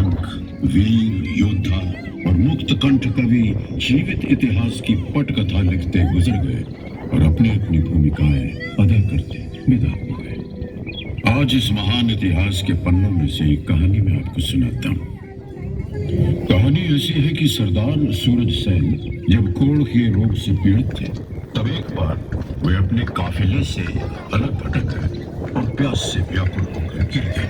असंख्य वीर योद्धा और मुक्त कंठ कवि जीवित इतिहास की पटकथा लिखते गुजर गए और अपनी अपनी भूमिकाएं अदा करते विदा हो गए। आज इस महान इतिहास के पन्नों में से एक कहानी मैं आपको सुनाता हूँ। कहानी ऐसी है कि सरदार सूरज सेन जब कोढ़ के रोग से पीड़ित थे, तब एक बार वे अपने काफिले से अलग भटक गए और प्यास से व्याकुल होकर गिर गए।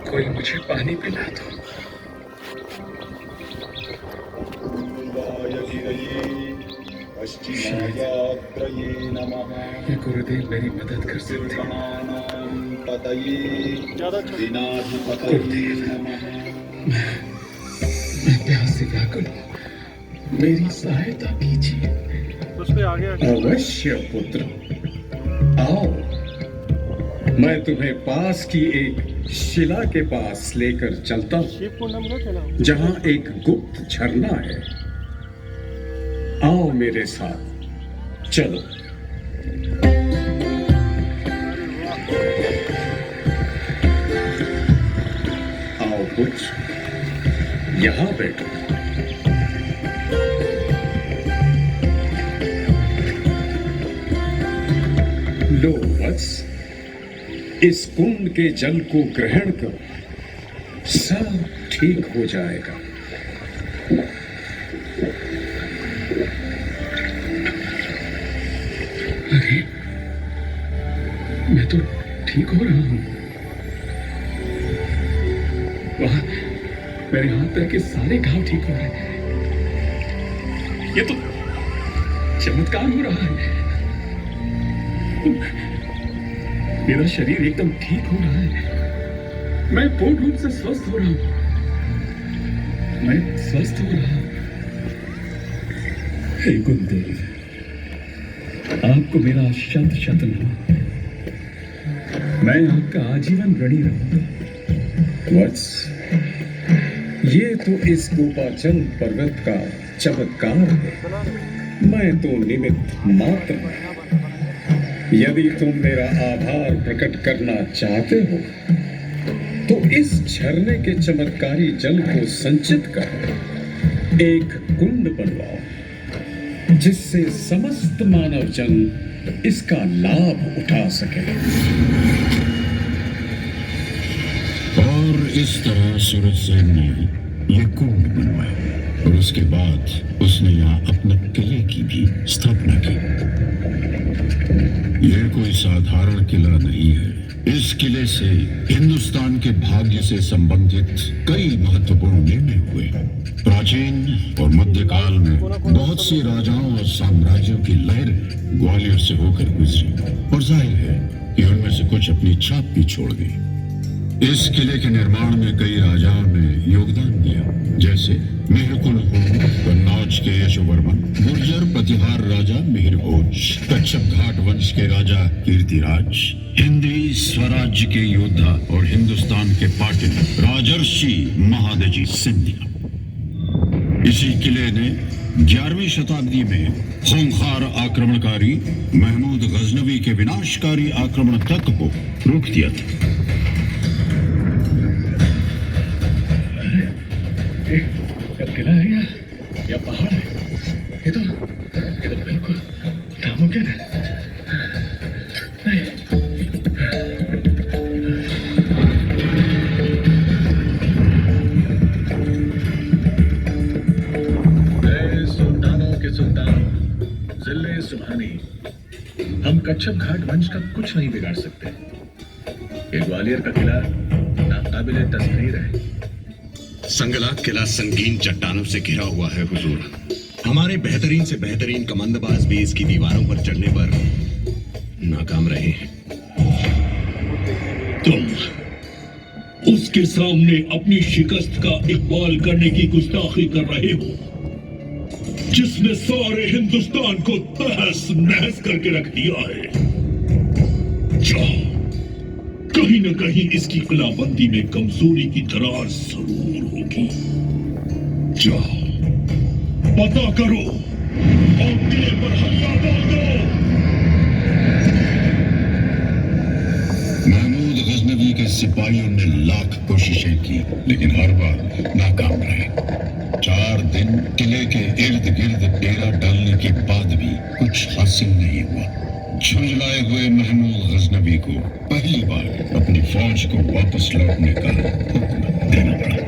कोई मुझे पानी पिला दो। ये गुरुदेव मेरी मदद कर सकते हैं। गुरुदेव, मैं प्यास से व्याकुल हूँ, मेरी सहायता कीजिए। अवश्य पुत्र, आओ, मैं तुम्हें पास की एक शिला के पास लेकर चलता हूँ, जहाँ एक गुप्त झरना है। आओ मेरे साथ, चलो। आओ पुत्र, यहाँ बैठो। लो वत्स, इस कुंड के जल को ग्रहण करो, सब ठीक हो जाएगा। अरे, मैं तो ठीक हो रहा हूं। वहां मेरे हाथ पैर के सारे घाव ठीक हो रहे हैं। ये तो चमत्कार हो रहा है। मेरा शरीर एकदम ठीक हो रहा है। मैं पूर्ण रूप से स्वस्थ हो रहा हूं। मैं स्वस्थ हो रहा हूं। हे गुरुदेव, आपको मेरा शत शत नमन। मैं आपका आजीवन ऋणी रहूंगा। वत्स, ये तो इस गोपाचल पर्वत का चमत्कार है। मैं तो निमित्त मात्र हूं। यदि तुम मेरा आभार प्रकट करना चाहते हो, तो इस झरने के चमत्कारी जल को संचित कर एक कुंड बनवाओ, जिससे समस्त मानव जन इसका लाभ उठा सके। और इस तरह सूरज सेन ने ये कुंड बनवाया और उसके बाद उसने यहाँ अपने किले की भी स्थापना की। यह कोई साधारण किला नहीं है। इस किले से हिंदुस्तान के भाग्य से संबंधित कई महत्वपूर्ण निर्णय हुए। प्राचीन और मध्यकाल में बहुत से राजाओं और साम्राज्यों की लहरें ग्वालियर से होकर गुजरी और जाहिर है कि उनमें से कुछ अपनी छाप भी छोड़ गई। इस किले के निर्माण में कई राजाओं ने योगदान दिया, जैसे मेहरकुल कन्नौज के यशोवर्मन, गुर्जर प्रतिहार राजा मिहिरभोज, कच्छप घाट वंश के राजा कीर्तिराज, हिंदी स्वराज्य के योद्धा और हिंदुस्तान के पाटिल राजर्षि महादजी सिंधिया। इसी किले ने 11वीं शताब्दी में खूंखार आक्रमणकारी महमूद गजनवी के विनाशकारी आक्रमण तक को रोक दिया था। किला है या पहाड़ है? ये तो बिल्कुल नामुमकिन है। सुल्तानों के सुल्तान, जिले सुभानी, हम कच्छप घाट वंश का कुछ नहीं बिगाड़ सकते। ये ग्वालियर का किला नाकाबिले तस्खीर है। संगलात किला संगीन चट्टानों से घिरा हुआ है हुजूर। हमारे बेहतरीन से बेहतरीन कमांडरबाज भी इसकी दीवारों पर चढ़ने पर नाकाम रहे हैं। तुम उसके सामने अपनी शिकस्त का इकबाल करने की गुस्ताखी कर रहे हो। जिसने सारे हिंदुस्तान को तहस नहस करके रख दिया है। जा, कहीं न कहीं इसकी किलाबंदी में कमजोरी की दरार जरूर होगी। जा, पता करो और किले पर हल्ला बोल दो। महमूद गजनवी के सिपाहियों ने लाख कोशिशें की, लेकिन हर बार नाकाम रहे। 4 दिन किले के इर्द गिर्द डेरा डालने के बाद भी कुछ हासिल नहीं हुआ। झुंझलाए हुए महमूद गजनवी को पहली बार अपनी फौज को वापस लौटने का हुक्म देना पड़ा।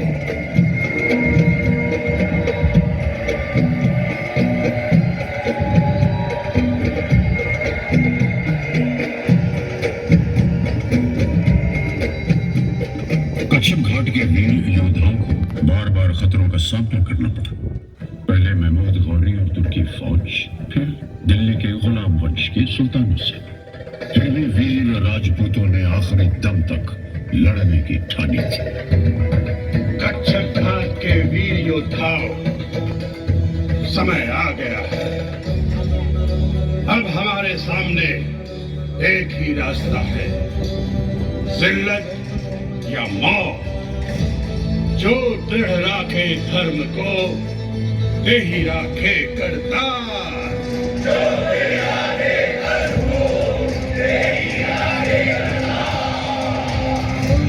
कच्छप घाट के वीर योद्धाओं को बार बार खतरों का सामना करना पड़ा। पहले महमूद गौरी और तुर्की फौज, फिर दिल्ली के गुलाम वंश के सुल्तानों से। फिर भी वीर राजपूतों ने आखिरी दम तक लड़ने की ठानी थी। कच्छप घाट के वीर योद्धाओं, समय आ गया है। अब हमारे सामने एक ही रास्ता है, जिल्लत या मौत। जो दृढ़ राखे धर्म को, ते ही राखे करतार। जो दृढ़ राखे धर्म को, ते ही राखे करतार।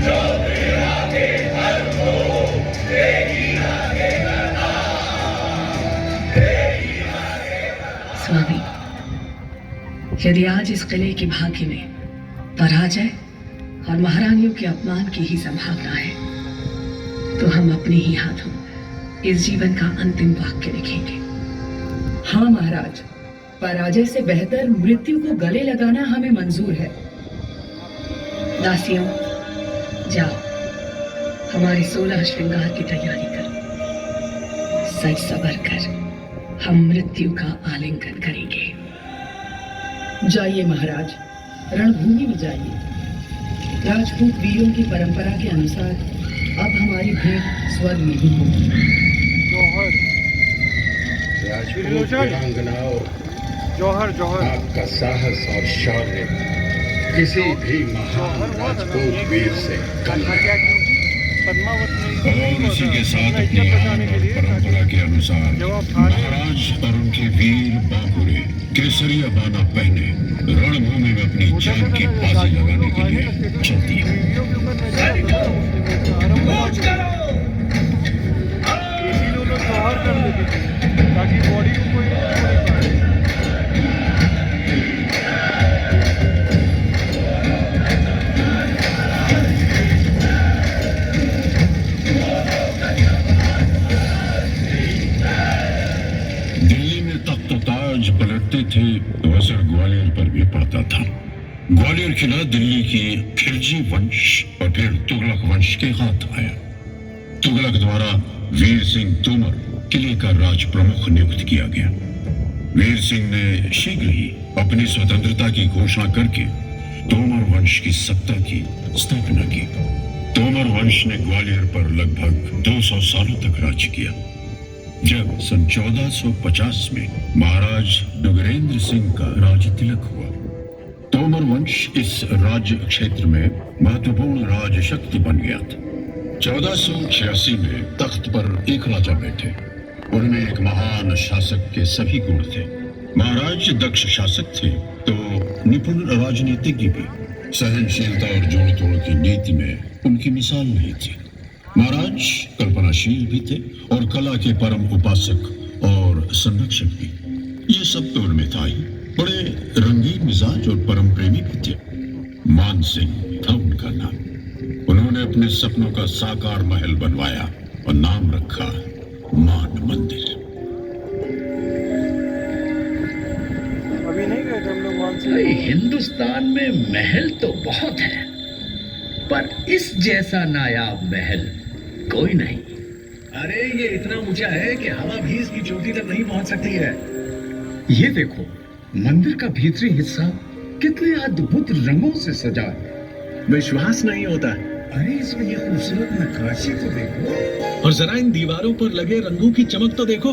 जो दृढ़ राखे धर्म को, ते ही राखे करतार। ते ही राखे करतार। स्वामी, यदि आज इस किले की भाग्य में पराजय और महारानियों के अपमान की ही संभावना है, तो हम अपने ही हाथों इस जीवन का अंतिम वाक्य लिखेंगे। हाँ महाराज, पराजय से बेहतर मृत्यु को गले लगाना हमें मंजूर है। दासियों, जाओ, हमारे 16 श्रृंगार की तैयारी करो। सच सवर कर हम मृत्यु का आलिंगन करेंगे। जाइए महाराज, रणभूमि में जाइए। राजपूत वीरों की परंपरा के अनुसार अब हमारी भेंट स्वर्ग में ही होगी। राजपूत वीरांगनाओं, जौहर जौहर, आपका साहस और शौर्य किसी भी महान राजपूत वीर से कम है। और इसी के साथ अपनी आन और परंपरा के अनुसार महाराज और उनके वीर बाबुरे केसरिया बाना पहने रणभूमि में अपनी जान की बाजी लगाने के लिए चलती है। जौहर कर देते थे ताकि बॉडी को कोई नहीं पाए। दिल्ली में तख्त ताज पलटते थे तो असर ग्वालियर पर भी पड़ता था। ग्वालियर किला दिल्ली की खिलजी वंश और फिर तुगलक वंश के हाथ आया। तुगलक द्वारा वीर सिंह तोमर किले का राज प्रमुख नियुक्त किया गया। वीर सिंह ने शीघ्र ही अपनी स्वतंत्रता की घोषणा करके तोमर वंश की सत्ता की स्थापना की। तोमर वंश ने ग्वालियर पर लगभग 200 सालों तक राज किया। जब सन 1450 में महाराज डुगरेंद्र सिंह का राज तिलक हुआ, तोमर वंश इस राज्य क्षेत्र में महत्वपूर्ण राज शक्ति बन गया था। 1486 में तख्त पर एक राजा बैठे। उनमें एक महान शासक के सभी गुण थे। महाराज दक्ष शासक थे तो निपुण राजनीतिज्ञ भी। सहनशीलता और जोड़ तोड़ की नीति में उनकी मिसाल नहीं थी। महाराज कल्पनाशील भी थे और कला के परम उपासक और संरक्षक भी। ये सब तो उनमें था ही। बड़े रंगीन मिजाज और परम प्रेमी भी थे। मान सिंह था उनका नाम। उन्होंने अपने सपनों का साकार महल बनवाया और नाम रखा मान मंदिर। अभी नहीं गए थे हम लोग वहां से। भाई, हिंदुस्तान में महल तो बहुत है, पर इस जैसा नायाब महल कोई नहीं। अरे ये इतना ऊंचा है कि हवा भी इसकी चोटी तक नहीं पहुंच सकती है। ये देखो, मंदिर का भीतरी हिस्सा कितने अद्भुत रंगों से सजा है। विश्वास नहीं होता। अरे इसमें ये खूबसूरत नक्काशी तो देखो, और जरा इन दीवारों पर लगे रंगों की चमक तो देखो।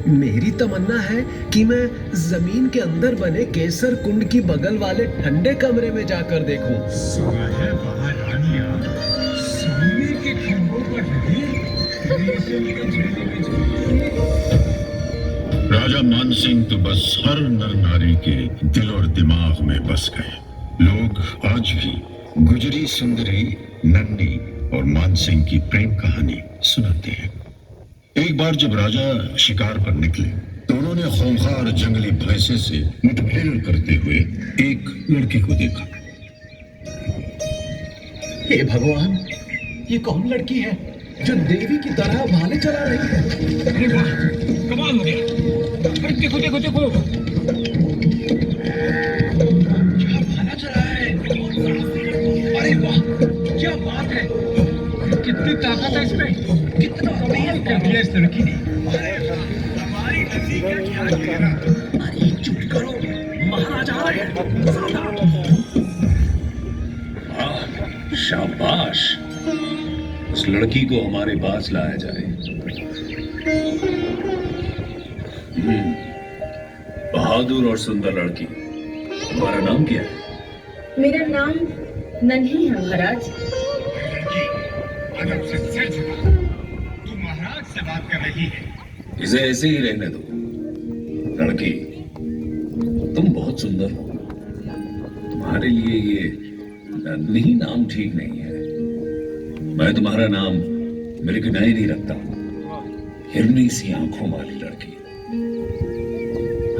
मेरी तमन्ना है कि मैं जमीन के अंदर बने केसर कुंड की बगल वाले ठंडे कमरे में जाकर देखूं। सोने के खंभों पर राजा मानसिंह तो बस हर नर नारी के दिल और दिमाग में बस गए। लोग आज भी गुजरी सुंदरी, नन्ही और मानसिंह की प्रेम कहानी सुनाते हैं। एक बार जब राजा शिकार पर निकले तो उन्होंने खूंखार जंगली भैंसे से मुठभेड़ करते हुए एक लड़की को देखा। हे भगवान, ये कौन लड़की है जो देवी की तरह भाले चला रही है? अरे वाह, कमाल हो गया। अरे देखो देखो देखो, क्या भाला चला है। अरे वाह, क्या बात है। कितनी ताकत है इसमें, कितना कमाल कर दिया इस लड़की ने। हमारी नदी का क्या कहना। अरे चुप करो, महाराज आ रहे हैं। शाबाश, उस लड़की को हमारे पास लाया जाए। बहादुर और सुंदर लड़की, तुम्हारा नाम क्या है? मेरा नाम नन्ही है महाराज। अदब से सर झुका, तू महाराज से बात कर रही है। इसे ऐसे ही रहने दो। लड़की, तुम बहुत सुंदर हो। तुम्हारे लिए ये नन्ही नाम ठीक नहीं है। मैं तुम्हारा नाम मृगनयनी नहीं रखता हूं। हिरनी सी आंखों वाली लड़की।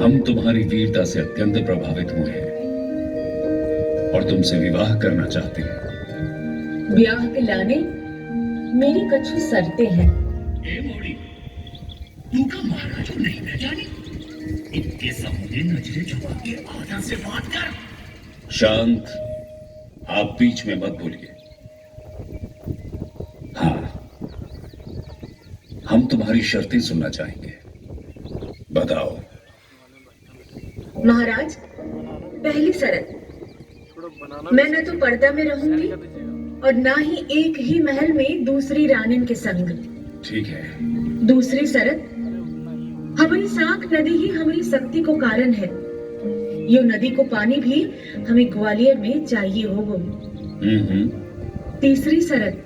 हम तुम्हारी वीरता से अत्यंत प्रभावित हुए हैं और तुमसे विवाह करना चाहते हैं। ब्याह के लाने मेरी कछु शर्तें हैं। ए मोड़ी, तू का महाराज को नहीं पहचानी? इतने सामने नजरें झुका के आदर से बात कर। शांत, आप बीच में मत बोलिए। हाँ, हम तुम्हारी शर्तें सुनना चाहेंगे। बताओ। महाराज, पहली शर्त, मैं न तो पर्दा में रहूंगी और ना ही एक ही महल में दूसरी रानिन के संग। ठीक है। दूसरी शर्त, हमारी साख नदी ही हमारी शक्ति को कारण है। यो नदी को पानी भी हमें ग्वालियर में चाहिए होगा। तीसरी शर्त,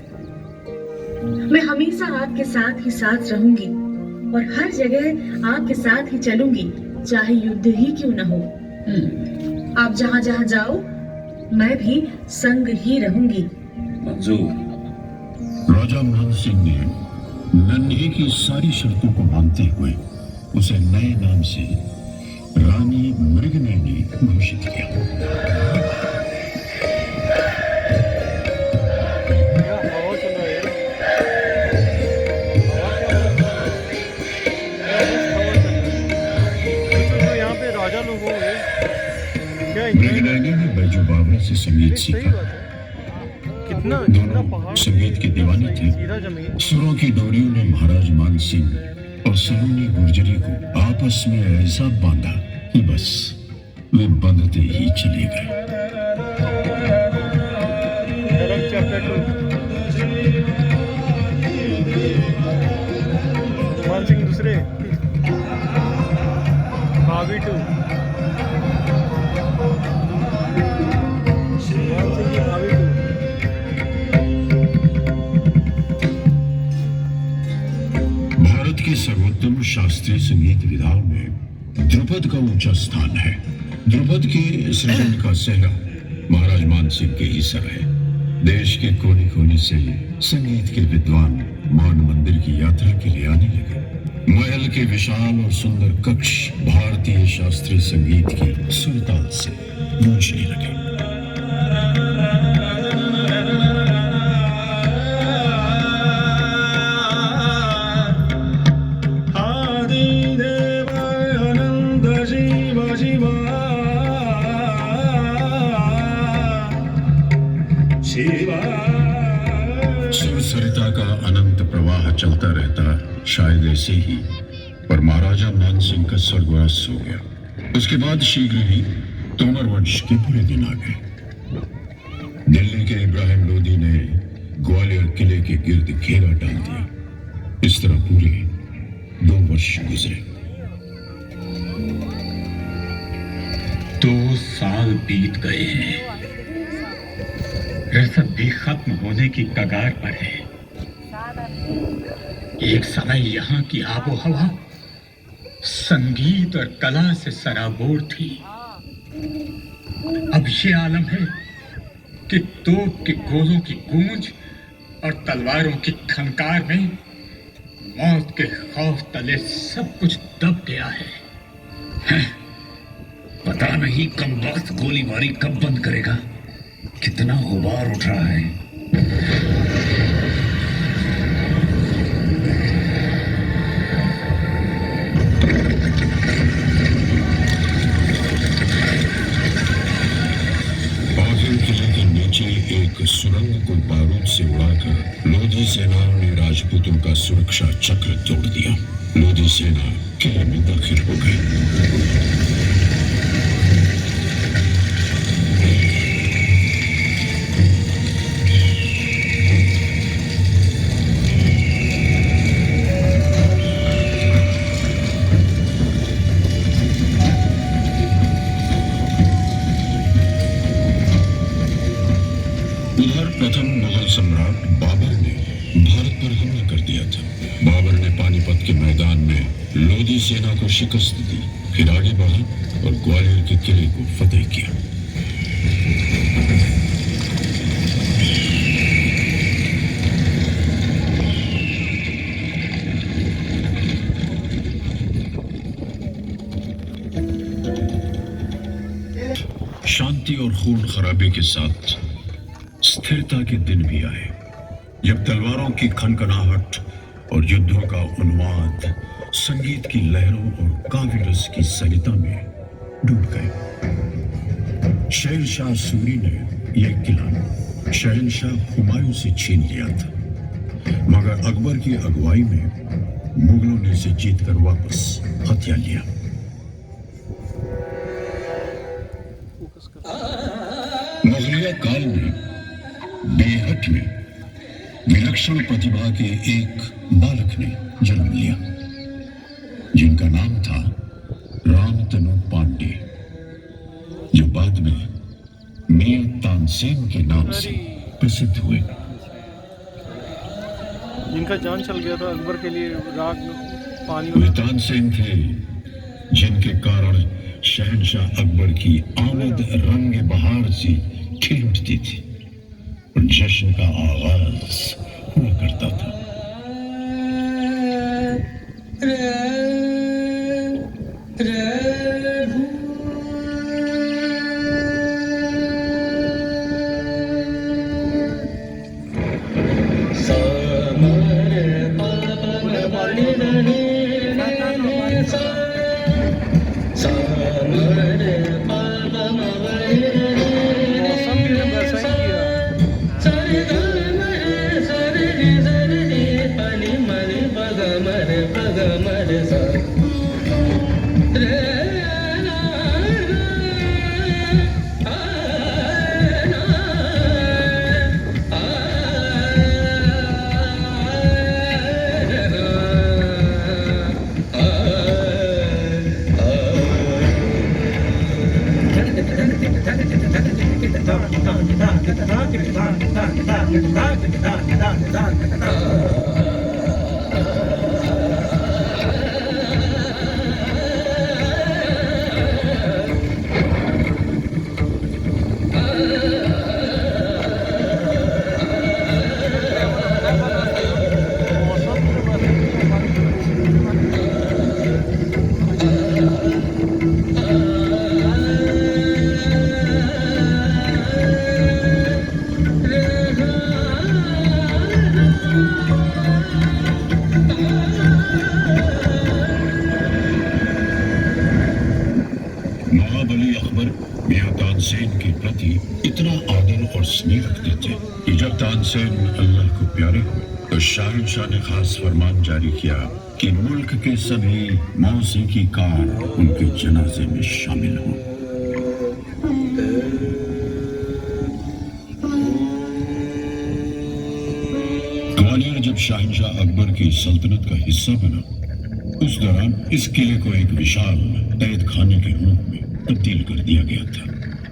मैं हमेशा आपके साथ ही साथ रहूंगी और हर जगह आपके साथ ही चलूंगी, चाहे युद्ध ही क्यों न हो। आप जहां जहां जाओ, मैं भी संग ही रहूंगी। मंजूर। राजा मानसिंह ने नन्ही की सारी शर्तों को मानते हुए उसे नए नाम से रानी मृगनयनी घोषित किया। हवा चल रहा है। तो यहाँ पे राजा लोग होंगे क्या? मृगनयनी ने बैजू बावरा से संगीत सीखा। कितना दोनों संगीत के दीवाने थे। सुरों की डोरियों ने महाराज मानसिंह और सलोनी गुर्जरी को आपस में ऐसा बांधा कि बस वे बंधते ही चले गए। मानसिंह दूसरे, भाभी टू, मानसिंह की भाभी टू। भारत के सर्वोत्तम शास्त्रीय संगीत विधाओं में ध्रुपद का ऊंचा स्थान है। ध्रुपद के सृजन का सेहरा महाराज मानसिंह के ही सर है। देश के कोने कोने से संगीत के विद्वान मान मंदिर की यात्रा के लिए आने लगे। महल के विशाल और सुंदर कक्ष भारतीय शास्त्रीय संगीत की सुरताल से गूंजने लगे। सुरसरिता का अनंत प्रवाह चलता रहता, शायद ऐसे ही, पर महाराजा मानसिंह का स्वर्गवास हो गया। उसके बाद शीघ्र ही तोमर वंश के पूरे दिन आ गए। दिल्ली के इब्राहिम लोदी ने ग्वालियर किले के गिर्द घेरा डाल दिया। इस तरह पूरे 2 वर्ष गुजरे। 2 साल बीत गए हैं। रसद भी खत्म होने की कगार पर है। एक समय यहाँ की आबो हवा संगीत और कला से सराबोर थी। अब ये आलम है कि तोप के गोलों की गूंज और तलवारों की खनकार में मौत के खौफ तले सब कुछ दब गया है। पता नहीं कम वक्त गोलीबारी कब बंद करेगा। कितना गुबार उठ रहा है। एक सुरंग को बारूद से उड़ाकर लोधी सेना ने राजपूतों का सुरक्षा चक्र तोड़ दिया। लोधी सेना किले में दाखिल हो गई। प्रथम मुगल सम्राट बाबर ने भारत पर हमला कर दिया था। बाबर ने पानीपत के मैदान में लोधी सेना को शिकस्त दी, फिर आगे बढ़ा और ग्वालियर के किले को फतेह किया। शांति और खून खराबे के साथ स्थिरता के दिन भी आए, जब तलवारों की खनखनाहट और युद्धों का उन्माद संगीत की लहरों और काव्य रस की सरिता में डूब गए। शेरशाह सूरी ने यह किला शहंशाह हुमायूं से छीन लिया था, मगर अकबर की अगुवाई में मुगलों ने इसे जीतकर वापस हथिया लिया। मुगलिया काल में बेहट में विलक्षण प्रतिभा के एक बालक ने जन्म लिया, जिनका नाम था रामतनु पांडे, जो बाद में मियां तानसेन के नाम से प्रसिद्ध हुए। जिनका जान चल गया था अकबर के लिए राग पानी वे तानसेन थे जिनके कारण शहंशाह अकबर की आमद रंग बहार सी खिल उठती थी और जश्न का आगाज हुआ करता था। शहंशाह ने खास फरमान जारी किया कि मुल्क के सभी मौसीकी कार उनके जनाजे में शामिल हों। ग्वालियर जब शहंशाह अकबर की सल्तनत का हिस्सा बना, उस दौरान इस किले को एक विशाल कैद खाने के रूप में तब्दील कर दिया गया था।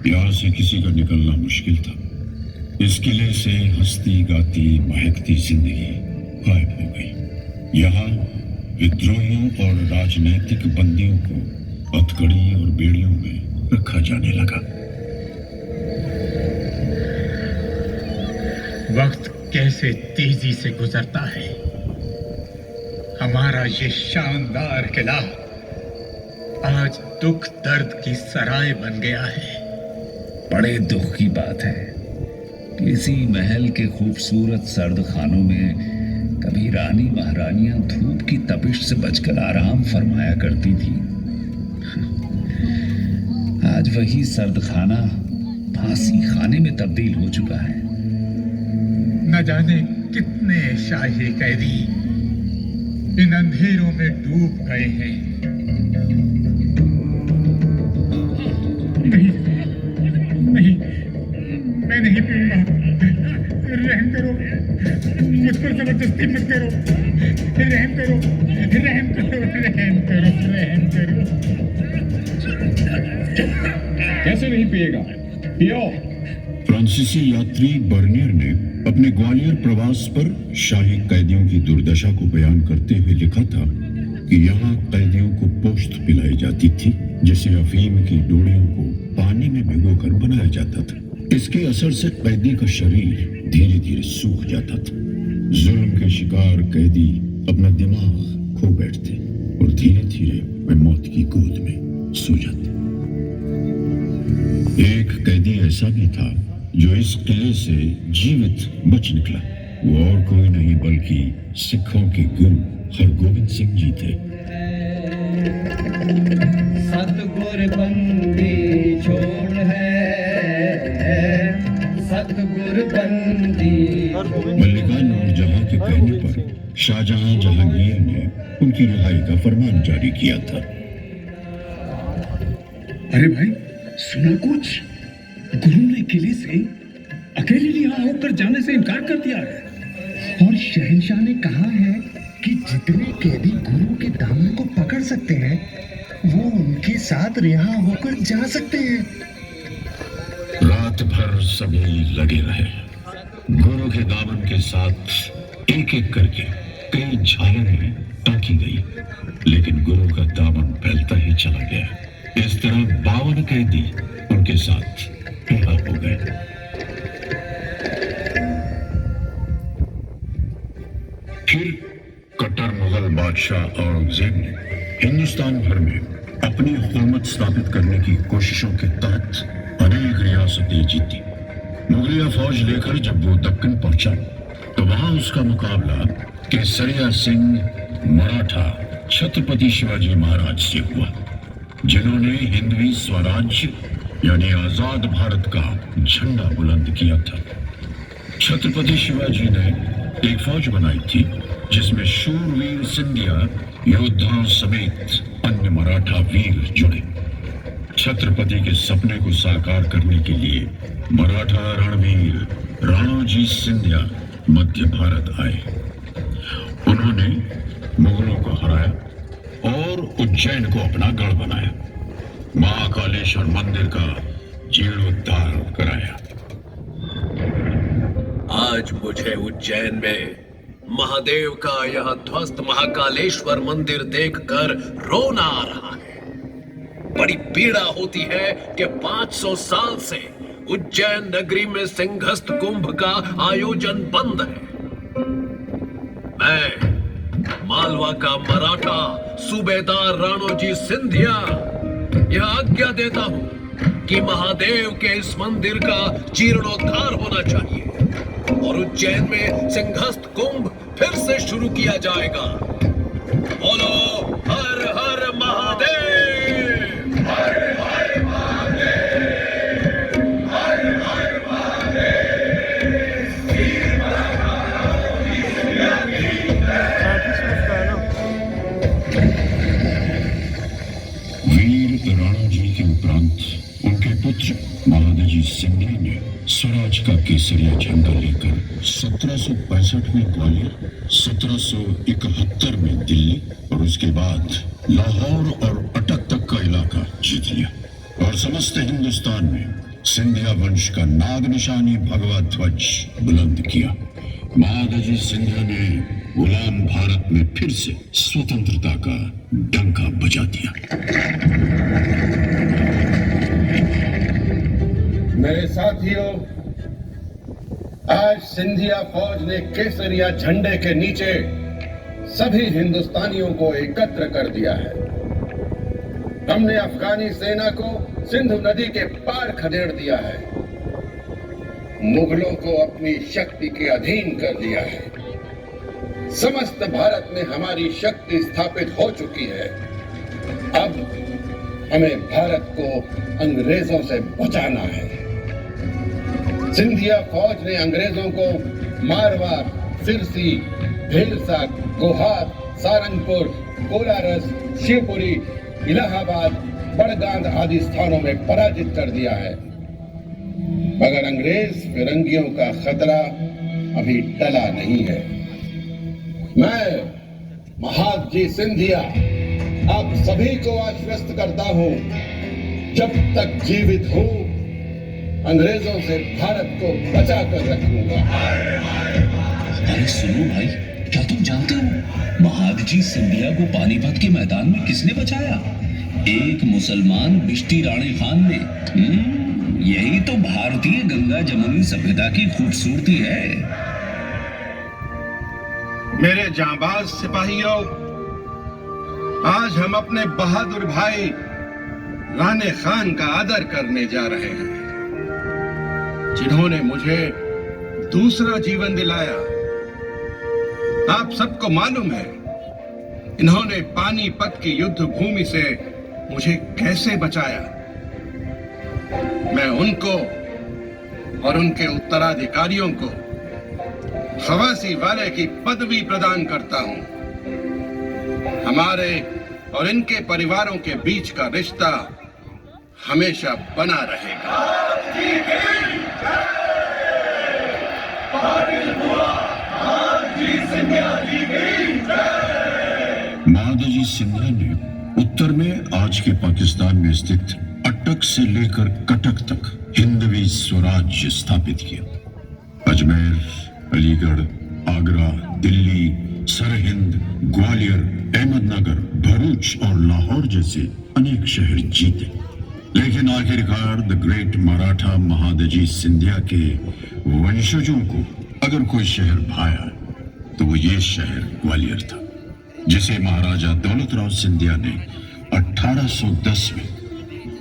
यहाँ से किसी का निकलना मुश्किल था। इस किले से हंसती गाती महकती जिंदगी गायब हो गई। यहाँ विद्रोहियों और राजनैतिक बंदियों को हथकड़ी और बेड़ियों में रखा जाने लगा। वक्त कैसे तेजी से गुजरता है। हमारा ये शानदार किला आज दुख दर्द की सराय बन गया है। बड़े दुख की बात है कि इसी महल के खूबसूरत सर्द खानों में कभी रानी महारानियां धूप की तपिश से बचकर आराम फरमाया करती थी। आज वही सर्द खाना फांसी खाने में तब्दील हो चुका है। न जाने कितने शाही कैदी इन अंधेरों में डूब गए हैं। नहीं, मैं नहीं पीऊंगा। रहम करो, मुझ पर जबरदस्ती मत करो। रहम करो, रहम करो, रहम करो, रहम करो। कैसे नहीं पिएगा? पियो। फ्रांसीसी यात्री बर्नियर ने अपने ग्वालियर प्रवास पर शाही कैदियों की दुर्दशा को बयान करते हुए लिखा था कि यहाँ कैदियों को पोस्त पिलाई जाती थी, जिसे अफीम की डोरियों को पानी में भिगोकर बनाया जाता था। इसके असर से कैदी का शरीर धीरे धीरे सूख जाता था। जुल्म के शिकार कैदी अपना दिमाग खो बैठते और धीरे धीरे वे मौत की गोद में सो जाते। एक कैदी ऐसा भी था जो इस किले से जीवित बच निकला। वो और कोई नहीं बल्कि सिखों के गुरु हरगोविंद सिंह जी थे। सतगुर बंदी छोड़ है, सतगुर बंदी। मल्लिका नूरजहां के कहने पर शाहजहां जहांगीर ने उनकी रिहाई का फरमान जारी किया था। अरे भाई, सुना कुछ? गुरु ने किले से अकेले यहाँ होकर जाने से इनकार कर दिया है और शहंशाह ने कहा है कि जितने कैदी गुरु के दामन को पकड़ सकते हैं वो उनके साथ रिहा होकर जा सकते हैं। रात भर सभी लगे रहे। गुरु के दामन के साथ एक एक करके कई झालरें टाँकी गई, लेकिन गुरु का दामन फैलता ही चला गया। इस तरह 52 कैदी उनके साथ रिहा हो गए। फिर कट्टर मुगल बादशाह औरंगजेब ने हिंदुस्तान भर में अपनी हुकूमत स्थापित करने की कोशिशों के तहत अनेक रियासतें जीती। मुगलिया फौज लेकर जब वो दक्कन पहुंचा तो वहां उसका मुकाबला केसरिया सिंह मराठा छत्रपति शिवाजी महाराज से हुआ, जिन्होंने हिंदवी स्वराज्य यानी आजाद भारत का झंडा बुलंद किया था। छत्रपति शिवाजी ने एक फौज बनाई थी जिसमें शूरवीर सिंधिया योद्धाओं समेत अन्य मराठा वीर जुड़े। छत्रपति के सपने को साकार करने के लिए मराठा रणवीर राणोजी सिंधिया मध्य भारत आए। उन्होंने मुगलों को हराया और उज्जैन को अपना गढ़ बनाया। महाकालेश्वर मंदिर का जीर्णोद्धार कराया। आज मुझे उज्जैन में महादेव का यह ध्वस्त महाकालेश्वर मंदिर देखकर रोना आ रहा है। बड़ी पीड़ा होती है कि 500 साल से उज्जैन नगरी में सिंहस्थ कुंभ का आयोजन बंद है। मैं मालवा का मराठा सूबेदार राणोजी सिंधिया यह आज्ञा देता हूं कि महादेव के इस मंदिर का जीर्णोद्धार होना चाहिए और उज्जैन में सिंहस्थ कुंभ फिर से शुरू किया जाएगा। बोलो हर हर महादेव, हर हर महादेव, हर हर महादेव। वीर राणोजी के उपरांत उनके पुत्र महादजी सिंधिया ने स्वराज का केसरिया झंडा लेकर 1765 में ग्वालियर, 1771 में दिल्ली और उसके बाद लाहौर और अटक तक का इलाका जीत लिया। और समस्त हिंदुस्तान में सिंधिया वंश का नाग निशानी भगवा ध्वज बुलंद किया। महादजी सिंधिया ने गुलाम भारत में फिर से स्वतंत्रता का डंका बजा दिया। मेरे साथियों, आज सिंधिया फौज ने केसरिया झंडे के नीचे सभी हिंदुस्तानियों को एकत्र कर दिया है। हमने अफगानी सेना को सिंधु नदी के पार खदेड़ दिया है, मुगलों को अपनी शक्ति के अधीन कर दिया है। समस्त भारत में हमारी शक्ति स्थापित हो चुकी है। अब हमें भारत को अंग्रेजों से बचाना है। सिंधिया फौज ने अंग्रेजों को मारवाड़, सिरसी, भेलसा, गोहार, सारंगपुर, कोलारस, शिवपुरी, इलाहाबाद, बड़गांव आदि स्थानों में पराजित कर दिया है, मगर अंग्रेज फिरंगियों का खतरा अभी टला नहीं है। मैं महादजी सिंधिया आप सभी को आश्वस्त करता हूं, जब तक जीवित हूं अंग्रेजों से भारत को बचा कर रखूंगा। अरे सुनो भाई, क्या तुम जानते हो महादजी सिंधिया को पानीपत के मैदान में किसने बचाया? एक मुसलमान बिश्ती राणे खान ने। यही तो भारतीय गंगा जमुनी सभ्यता की खूबसूरती है। मेरे जांबाज सिपाहियों, आज हम अपने बहादुर भाई राणे खान का आदर करने जा रहे हैं, जिन्होंने मुझे दूसरा जीवन दिलाया। आप सबको मालूम है इन्होंने पानीपत की युद्ध भूमि से मुझे कैसे बचाया। मैं उनको और उनके उत्तराधिकारियों को खवासी वाले की पदवी प्रदान करता हूं। हमारे और इनके परिवारों के बीच का रिश्ता हमेशा बना रहेगा। महादजी सिंधिया ने उत्तर में आज के पाकिस्तान में स्थित अटक से लेकर कटक तक हिंदवी स्वराज्य स्थापित किया। अजमेर, अलीगढ़, आगरा, दिल्ली, सरहिंद, ग्वालियर, अहमदनगर, भरूच और लाहौर जैसे अनेक शहर जीते, लेकिन आखिरकार द ग्रेट मराठा महादजी सिंधिया के वंशजों को अगर कोई शहर भाया तो वो ये शहर ग्वालियर था, जिसे महाराजा दौलतराव सिंधिया ने 1810 में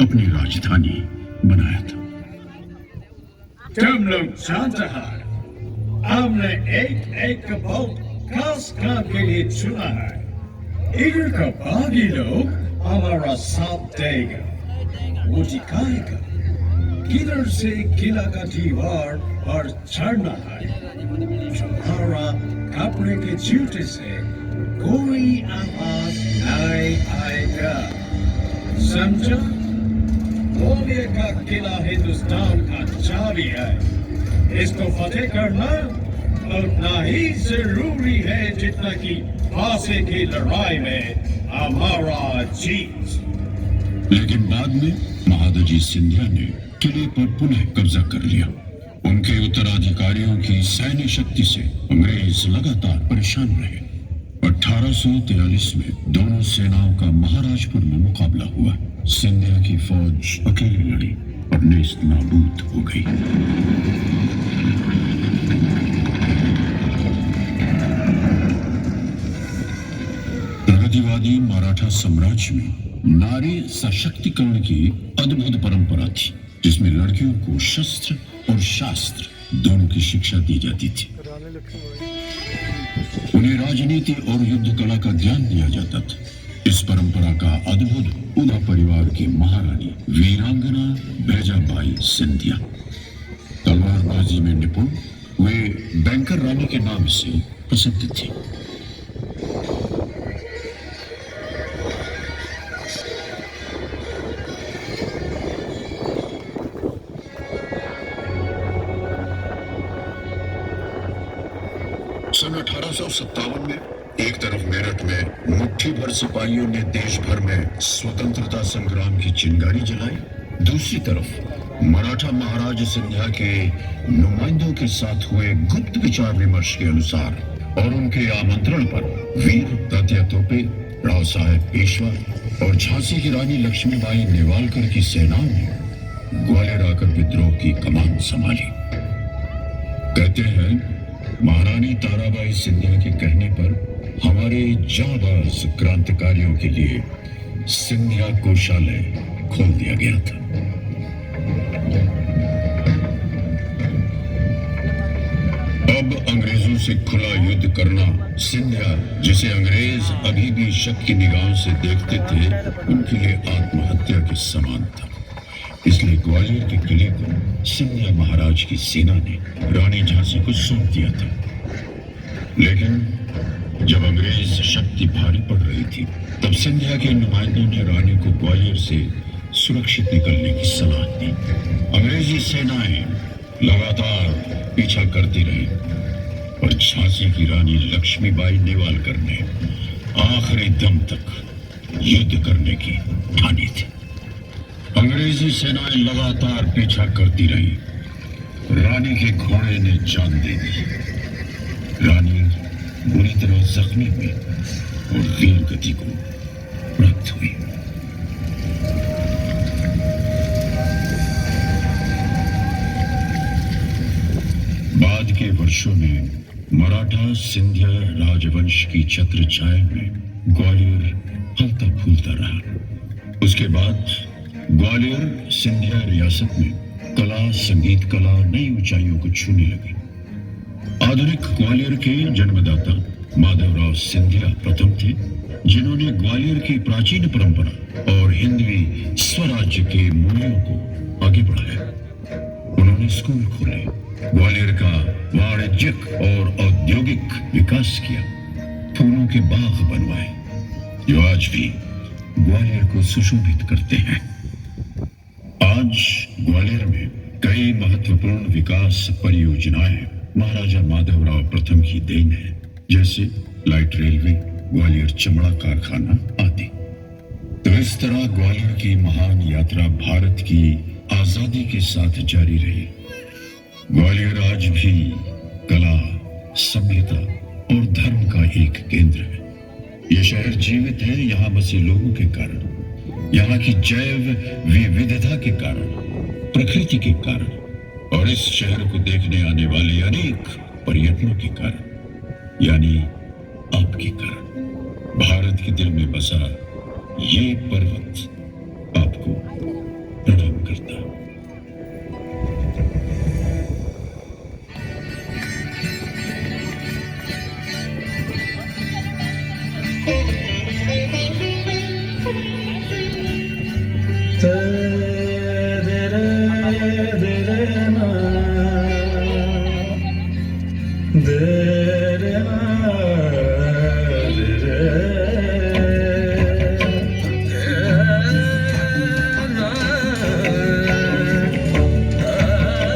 अपनी राजधानी बनाया था। तुम लोग शांत रहो। हमने एक बहुत खास काम के लिए चुना है। इधर का बागी लोग हमारा साथ देगा। वो दिखाएगा किधर से किला का दीवार पर चढ़ना है। तुम्हारा कपड़े के जूते से कोई आवाज नहीं आएगा, समझो? ग्वालियर का किला हिंदुस्तान का चाबी है। इसको फतेह करना उतना ही जरूरी है जितना कि फांसी की लड़ाई में हमारा जीत। लेकिन बाद में महादजी सिंधिया ने किले पर पुनः कब्जा कर लिया। उनके उत्तराधिकारियों की सैन्य शक्ति से अंग्रेज लगातार परेशान रहे। 1843 में दोनों सेनाओं का महाराजपुर में मुकाबला हुआ। सिंधिया की फौज अकेली लड़ी और नेस्त नाबूद हो गई। प्रगतिवादी मराठा साम्राज्य में नारी सशक्तिकरण की अद्भुत परंपरा थी, जिसमें लड़कियों को शस्त्र और शास्त्र दोनों की शिक्षा दी जाती थी। उन्हें राजनीति और युद्ध कला का ज्ञान दिया जाता था। इस परंपरा का अद्भुत उदा परिवार की महारानी वीरांगना बैजाबाई सिंधिया, तलवारबाजी में निपुण, वे बैंकर रानी के नाम से प्रसिद्ध थी। सन 1857 में एक तरफ मेरठ में मुट्ठी भर सिपाहियों ने देश भर में स्वतंत्रता संग्राम की चिंगारी जलाई, दूसरी तरफ मराठा महाराज सिंधिया के नुमाइंदों के साथ हुए गुप्त विचार विमर्श के अनुसार और उनके आमंत्रण पर वीर तात्या तोपे, राव साहेब पेशवा और झांसी की रानी लक्ष्मीबाई नेवालकर की सेनाओं ने ग्वालियर आकर विद्रोह की कमान संभाली। कहते हैं महारानी ताराबाई सिंधिया के कहने पर हमारे जाबाज क्रांतिकारियों के लिए सिंधिया कोषालय खोल दिया गया था। अब अंग्रेजों से खुला युद्ध करना सिंधिया, जिसे अंग्रेज अभी भी शक की निगाहों से देखते थे, उनके लिए आत्महत्या के समान था। इसलिए ग्वालियर के किले को सिंधिया महाराज की सेना ने रानी झांसी को सौंप दिया था। लेकिन जब अंग्रेज शक्ति भारी पड़ रही थी, तब सिंधिया के नुमाइंदों ने रानी को ग्वालियर से सुरक्षित निकलने की सलाह दी। अंग्रेजी सेनाएं लगातार पीछा करती रही और झांसी की रानी लक्ष्मीबाई नेवालकर ने आखिरी दम तक युद्ध करने की ठानी थी। अंग्रेजी सेनाएं लगातार पीछा करती रही। रानी के घोड़े ने जान दे दी। रानी बुरी तरह जख्मी हुई और वीर गति को प्राप्त हुई। बाद के वर्षों में मराठा सिंधिया राजवंश की छत्र छाया में ग्वालियर फलता फूलता रहा। उसके बाद ग्वालियर सिंधिया रियासत में कला, संगीत कला नई ऊंचाइयों को छूने लगी। आधुनिक ग्वालियर के जन्मदाता माधवराव सिंधिया प्रथम थे, जिन्होंने ग्वालियर की प्राचीन परंपरा और हिंदवी स्वराज्य के मूल्यों को आगे बढ़ाया। उन्होंने स्कूल खोले, ग्वालियर का वाणिज्यिक और औद्योगिक विकास किया, फूलों के बाग बनवाए, जो आज भी ग्वालियर को सुशोभित करते हैं। आज ग्वालियर में कई महत्वपूर्ण विकास परियोजनाएं महाराजा माधवराव प्रथम की देन है, जैसे लाइट रेलवे, ग्वालियर चमड़ा कारखाना आदि। तो इस तरह ग्वालियर की महान यात्रा भारत की आजादी के साथ जारी रही। ग्वालियर आज भी कला, सभ्यता और धर्म का एक केंद्र है। यह शहर जीवित है यहाँ बसे लोगों के कारण, यहाँ की जैव विविधता के कारण, प्रकृति के कारण और इस शहर को देखने आने वाले अनेक पर्यटकों के कारण, यानी आपके कारण। भारत के दिल में बसा ये पर्वत आपको प्रणाम करता है। दे